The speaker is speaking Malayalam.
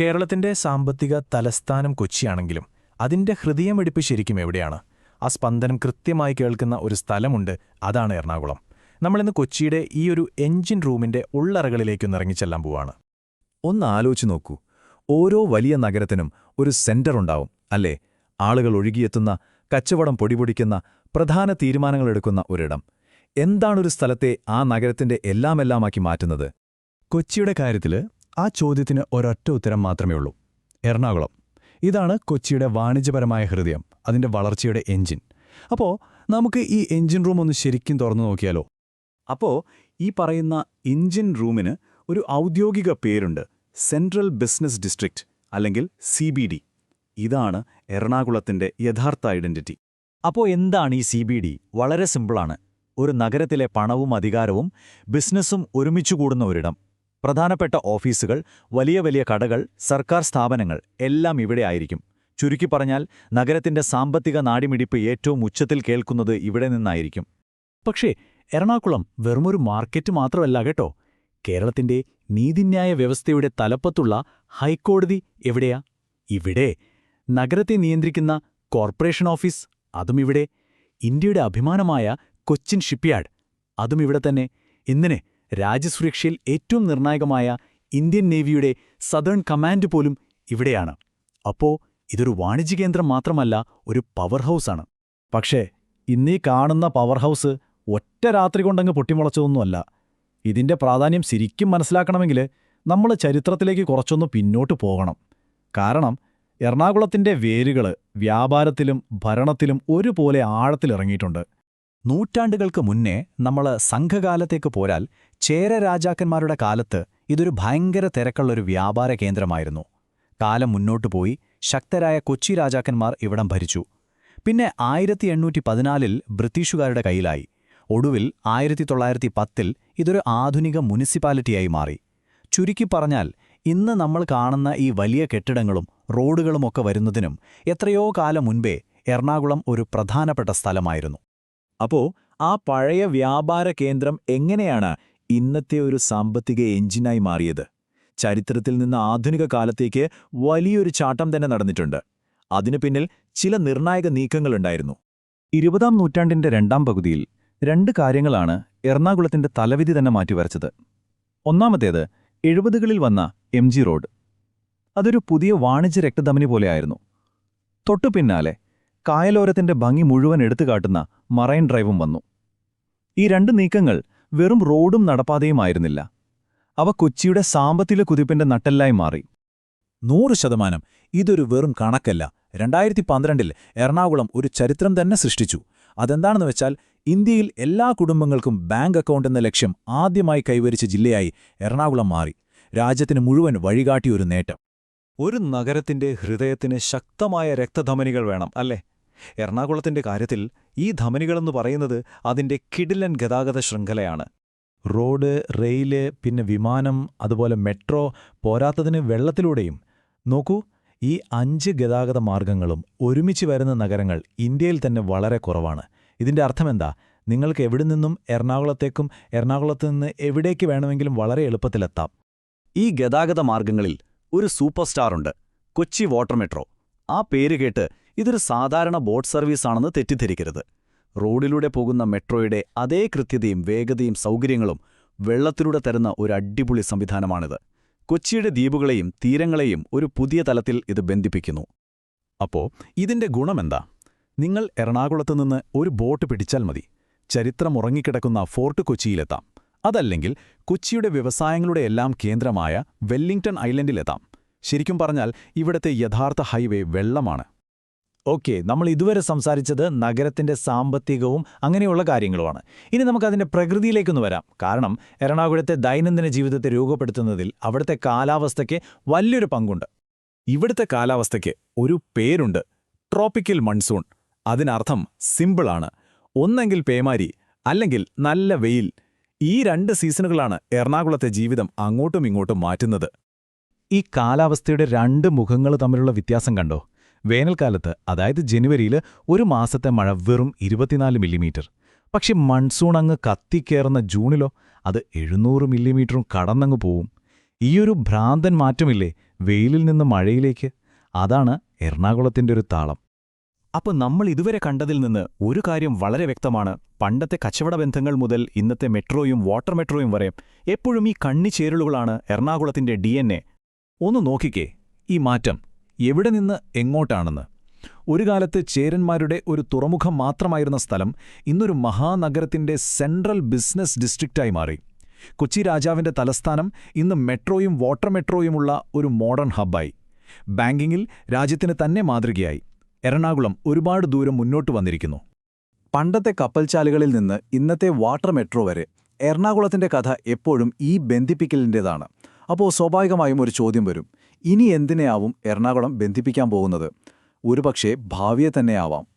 കേരളത്തിന്റെ സാമ്പത്തിക തലസ്ഥാനം കൊച്ചിയാണെങ്കിലും അതിന്റെ ഹൃദയമിടിപ്പ് ശരിക്കും എവിടെയാണ്? ആ സ്പന്ദനം കൃത്യമായി കേൾക്കുന്ന ഒരു സ്ഥലമുണ്ട്, അതാണ് എറണാകുളം. നമ്മളിന്ന് കൊച്ചിയുടെ ഈ ഒരു എഞ്ചിൻ റൂമിന്റെ ഉള്ളറകളിലേക്കൊന്ന് ഇറങ്ങിച്ചെല്ലാൻ പോവാണ്. ഒന്ന് ആലോചിച്ചു നോക്കൂ, ഓരോ വലിയ നഗരത്തിനും ഒരു സെന്റർ ഉണ്ടാവും അല്ലേ? ആളുകൾ ഒഴുകിയെത്തുന്ന, കച്ചവടം പൊടിപൊടിക്കുന്ന, പ്രധാന തീരുമാനങ്ങളെടുക്കുന്ന ഒരിടം. എന്താണൊരു സ്ഥലത്തെ ആ നഗരത്തിന്റെ എല്ലാമെല്ലാമാക്കി മാറ്റുന്നത്? കൊച്ചിയുടെ കാര്യത്തിൽ ആ ചോദ്യത്തിന് ഒരൊറ്റ ഉത്തരം മാത്രമേ ഉള്ളൂ: എറണാകുളം. ഇതാണ് കൊച്ചിയുടെ വാണിജ്യപരമായ ഹൃദയം, അതിന്റെ വളർച്ചയുടെ എഞ്ചിൻ. അപ്പോൾ നമുക്ക് ഈ എഞ്ചിൻ റൂം ഒന്ന് ശരിക്കും തുറന്നു നോക്കിയാലോ? അപ്പോൾ ഈ പറയുന്ന എഞ്ചിൻ റൂമിന് ഒരു ഔദ്യോഗിക പേരുണ്ട്: സെൻട്രൽ ബിസിനസ് ഡിസ്ട്രിക്റ്റ്, അല്ലെങ്കിൽ CBD. ഇതാണ് എറണാകുളത്തിന്റെ യഥാർത്ഥ ഐഡന്റിറ്റി. അപ്പോൾ എന്താണ് ഈ CBD? വളരെ സിമ്പിളാണ്. ഒരു നഗരത്തിലെ പണവും അധികാരവും ബിസിനസ്സും ഒരുമിച്ചുകൂടുന്ന ഒരിടം. പ്രധാനപ്പെട്ട ഓഫീസുകൾ, വലിയ വലിയ കടകൾ, സർക്കാർ സ്ഥാപനങ്ങൾ എല്ലാം ഇവിടെ ആയിരിക്കും. ചുരുക്കി പറഞ്ഞാൽ നഗരത്തിന്റെ സാമ്പത്തിക നാടിമിടിപ്പ് ഏറ്റവും ഉച്ചത്തിൽ കേൾക്കുന്നത് ഇവിടെ നിന്നായിരിക്കും. പക്ഷേ എറണാകുളം വെറുമൊരു മാർക്കറ്റ് മാത്രമല്ല കേട്ടോ. കേരളത്തിന്റെ നീതിന്യായ വ്യവസ്ഥയുടെ തലപ്പത്തുള്ള ഹൈക്കോടതി എവിടെയാ? ഇവിടെ. നഗരത്തെ നിയന്ത്രിക്കുന്ന കോർപ്പറേഷൻ ഓഫീസ്, അതും ഇവിടെ. ഇന്ത്യയുടെ അഭിമാനമായ കൊച്ചിൻ ഷിപ്പ്യാർഡ്, അതും ഇവിടെ തന്നെ. ഇന്നിനെ രാജ്യസുരക്ഷയിൽ ഏറ്റവും നിർണായകമായ ഇന്ത്യൻ നേവിയുടെ സദേൺ കമാൻഡ് പോലും ഇവിടെയാണ്. അപ്പോ ഇതൊരു വാണിജ്യകേന്ദ്രം മാത്രമല്ല, ഒരു പവർ ഹൗസാണ്. പക്ഷേ ഇന്നീ കാണുന്ന പവർ ഹൗസ് ഒറ്റ രാത്രി കൊണ്ടങ്ങ് പൊട്ടിമുളച്ചതൊന്നുമല്ല. ഇതിന്റെ പ്രാധാന്യം ശരിക്കും മനസ്സിലാക്കണമെങ്കിൽ നമ്മൾ ചരിത്രത്തിലേക്ക് കുറച്ചൊന്ന് പിന്നോട്ട് പോകണം. കാരണം എറണാകുളത്തിന്റെ വേരുകൾ വ്യാപാരത്തിലും ഭരണത്തിലും ഒരുപോലെ ആഴത്തിലിറങ്ങിയിട്ടുണ്ട്. നൂറ്റാണ്ടുകൾക്ക് മുന്നേ നമ്മൾ സംഘകാലത്തേക്ക് പോരാൽ ചേര രാജാക്കന്മാരുടെ കാലത്ത് ഇതൊരു ഭയങ്കര തിരക്കുള്ളൊരു വ്യാപാര കേന്ദ്രമായിരുന്നു. കാലം മുന്നോട്ടു പോയി ശക്തരായ കൊച്ചി രാജാക്കന്മാർ ഇവിടം ഭരിച്ചു. പിന്നെ 1814 ബ്രിട്ടീഷുകാരുടെ കയ്യിലായി. ഒടുവിൽ 1910 ഇതൊരു ആധുനിക മുനിസിപ്പാലിറ്റിയായി മാറി. ചുരുക്കി പറഞ്ഞാൽ ഇന്ന് നമ്മൾ കാണുന്ന ഈ വലിയ കെട്ടിടങ്ങളും റോഡുകളുമൊക്കെ വരുന്നതിനും എത്രയോ കാലം മുൻപേ എറണാകുളം ഒരു പ്രധാനപ്പെട്ട സ്ഥലമായിരുന്നു. അപ്പോൾ ആ പഴയ വ്യാപാര കേന്ദ്രം എങ്ങനെയാണ് ഇന്നത്തെ ഒരു സാമ്പത്തിക എഞ്ചിനായി മാറിയത്? ചരിത്രത്തിൽ നിന്ന് ആധുനിക കാലത്തേക്ക് വലിയൊരു ചാട്ടം തന്നെ നടന്നിട്ടുണ്ട്. അതിനു പിന്നിൽ ചില നിർണായക നീക്കങ്ങളുണ്ടായിരുന്നു. 20-ാം നൂറ്റാണ്ടിന്റെ രണ്ടാം പകുതിയിൽ 2 കാര്യങ്ങളാണ് എറണാകുളത്തിന്റെ തലവിധി തന്നെ മാറ്റിവരച്ചത്. ഒന്നാമത്തേത് 70കളിൽ വന്ന MG റോഡ്. അതൊരു പുതിയ വാണിജ്യ രക്തധമനി പോലെയായിരുന്നു. തൊട്ടുപിന്നാലെ കായലോരത്തിന്റെ ഭംഗി മുഴുവൻ എടുത്തുകാട്ടുന്ന മറൈൻ ഡ്രൈവും വന്നു. ഈ 2 നീക്കങ്ങൾ വെറും റോഡും നടപ്പാതയുമായിരുന്നില്ല. അവ കൊച്ചിയുടെ സാമ്പത്തിക കുതിപ്പിന്റെ നട്ടെല്ലായി മാറി. 100% ഇതൊരു വെറും കണക്കല്ല. 2012 എറണാകുളം ഒരു ചരിത്രം തന്നെ സൃഷ്ടിച്ചു. അതെന്താണെന്ന് വെച്ചാൽ, ഇന്ത്യയിൽ എല്ലാ കുടുംബങ്ങൾക്കും ബാങ്ക് അക്കൗണ്ട് എന്ന ലക്ഷ്യം ആദ്യമായി കൈവരിച്ച ജില്ലയായി എറണാകുളം മാറി. രാജ്യത്തിന് മുഴുവൻ വഴികാട്ടിയൊരു നേട്ടം. ഒരു നഗരത്തിന്റെ ഹൃദയത്തിന് ശക്തമായ രക്തധമനികൾ വേണം, അല്ലേ? എറണാകുളത്തിന്റെ കാര്യത്തിൽ ഈ ധമനികളെന്ന് പറയുന്നത് അതിന്റെ കിടിലൻ ഗതാഗത ശൃംഖലയാണ്. റോഡ്, റെയില്, പിന്നെ വിമാനം, അതുപോലെ മെട്രോ, പോരാത്തതിന് വെള്ളത്തിലൂടെയും. നോക്കൂ, ഈ 5 ഗതാഗത മാർഗങ്ങളും ഒരുമിച്ച് വരുന്ന നഗരങ്ങൾ ഇന്ത്യയിൽ തന്നെ വളരെ കുറവാണ്. ഇതിന്റെ അർത്ഥമെന്താ? നിങ്ങൾക്ക് എവിടെ നിന്നും എറണാകുളത്തേക്കും എറണാകുളത്ത് നിന്ന് എവിടേക്ക് വേണമെങ്കിലും വളരെ എളുപ്പത്തിലെത്താം. ഈ ഗതാഗത മാർഗങ്ങളിൽ ഒരു സൂപ്പർ സ്റ്റാറുണ്ട്: കൊച്ചി വാട്ടർ മെട്രോ. ആ പേര് കേട്ട് ഇതൊരു സാധാരണ ബോട്ട് സർവീസാണെന്ന് തെറ്റിദ്ധരിക്കരുത്. റോഡിലൂടെ പോകുന്ന മെട്രോയുടെ അതേ കൃത്യതയും വേഗതയും സൗകര്യങ്ങളും വെള്ളത്തിലൂടെ തരുന്ന ഒരു അടിപൊളി സംവിധാനമാണിത്. കൊച്ചിയുടെ ദ്വീപുകളെയും തീരങ്ങളെയും ഒരു പുതിയ തലത്തിൽ ഇത് ബന്ധിപ്പിക്കുന്നു. അപ്പോൾ ഇതിന്റെ ഗുണമെന്താ? നിങ്ങൾ എറണാകുളത്തുനിന്ന് ഒരു ബോട്ട് പിടിച്ചാൽ മതി, ചരിത്രം ഉറങ്ങിക്കിടക്കുന്ന ഫോർട്ട് കൊച്ചിയിലെത്താം. അതല്ലെങ്കിൽ കൊച്ചിയുടെ വ്യവസായങ്ങളുടെ എല്ലാം കേന്ദ്രമായ വെല്ലിംഗ്ടൺ ഐലൻഡിലെത്താം. ശരിക്കും പറഞ്ഞാൽ ഇവിടത്തെ യഥാർത്ഥ ഹൈവേ വെള്ളമാണ്. ഓക്കെ, നമ്മൾ ഇതുവരെ സംസാരിച്ചത് നഗരത്തിന്റെ സാമ്പത്തികവും അങ്ങനെയുള്ള കാര്യങ്ങളുമാണ്. ഇനി നമുക്കതിന്റെ പ്രകൃതിയിലേക്കൊന്ന് വരാം. കാരണം എറണാകുളത്തെ ദൈനംദിന ജീവിതത്തെ രൂപപ്പെടുത്തുന്നതിൽ അവിടുത്തെ കാലാവസ്ഥയ്ക്ക് വലിയൊരു പങ്കുണ്ട്. ഇവിടുത്തെ കാലാവസ്ഥയ്ക്ക് ഒരു പേരുണ്ട്: ട്രോപ്പിക്കൽ മൺസൂൺ. അതിനർത്ഥം സിമ്പിളാണ്: ഒന്നെങ്കിൽ പേമാരി, അല്ലെങ്കിൽ നല്ല വെയിൽ. ഈ 2 സീസണുകളാണ് എറണാകുളത്തെ ജീവിതം അങ്ങോട്ടും ഇങ്ങോട്ടും മാറ്റുന്നത്. ഈ കാലാവസ്ഥയുടെ 2 മുഖങ്ങൾ തമ്മിലുള്ള വ്യത്യാസം കണ്ടോ? വേനൽക്കാലത്ത്, അതായത് ജനുവരിയിൽ, ഒരു മാസത്തെ മഴ വെറും 24 മില്ലിമീറ്റർ. പക്ഷെ മൺസൂൺ അങ്ങ് കത്തിക്കേറുന്ന ജൂണിലോ അത് 700 മില്ലിമീറ്ററും കടന്നങ്ങ് പോവും. ഈയൊരു ഭ്രാന്തൻ മാറ്റമില്ലേ വെയിലിൽ നിന്ന് മഴയിലേക്ക്, അതാണ് എറണാകുളത്തിന്റെ ഒരു താളം. അപ്പോൾ നമ്മൾ ഇതുവരെ കണ്ടതിൽ നിന്ന് ഒരു കാര്യം വളരെ വ്യക്തമാണ്. പണ്ടത്തെ കച്ചവട ബന്ധങ്ങൾ മുതൽ ഇന്നത്തെ മെട്രോയും വാട്ടർ മെട്രോയും വരെ എപ്പോഴും ഈ കണ്ണിച്ചേരലുകളാണ് എറണാകുളത്തിന്റെ DNA. ഒന്ന് നോക്കിക്കേ ഈ മാറ്റം എവിടെ നിന്ന് എങ്ങോട്ടാണെന്ന്. ഒരു കാലത്ത് ചേരന്മാരുടെ ഒരു തുറമുഖം മാത്രമായിരുന്ന സ്ഥലം ഇന്നൊരു മഹാനഗരത്തിന്റെ സെൻട്രൽ ബിസിനസ് ഡിസ്ട്രിക്റ്റായി മാറി. കൊച്ചി രാജാവിന്റെ തലസ്ഥാനം ഇന്ന് മെട്രോയും വാട്ടർ മെട്രോയുമുള്ള ഒരു മോഡേൺ ഹബ്ബായി. ബാങ്കിങ്ങിൽ രാജ്യത്തിന് തന്നെ മാതൃകയായി. എറണാകുളം ഒരുപാട് ദൂരം മുന്നോട്ട് വന്നിരിക്കുന്നു. പണ്ടത്തെ കപ്പൽച്ചാലുകളിൽ നിന്ന് ഇന്നത്തെ വാട്ടർ മെട്രോ വരെ എറണാകുളത്തിന്റെ കഥ എപ്പോഴും ഈ ബന്ധിപ്പിക്കലിൻ്റേതാണ്. അപ്പോൾ സ്വാഭാവികമായും ഒരു ചോദ്യം വരും, ഇനി എന്തിനെയാവും എറണാകുളം ബന്ധിപ്പിക്കാൻ പോകുന്നത്? ഒരുപക്ഷേ ഭാവിയെ തന്നെയാവാം.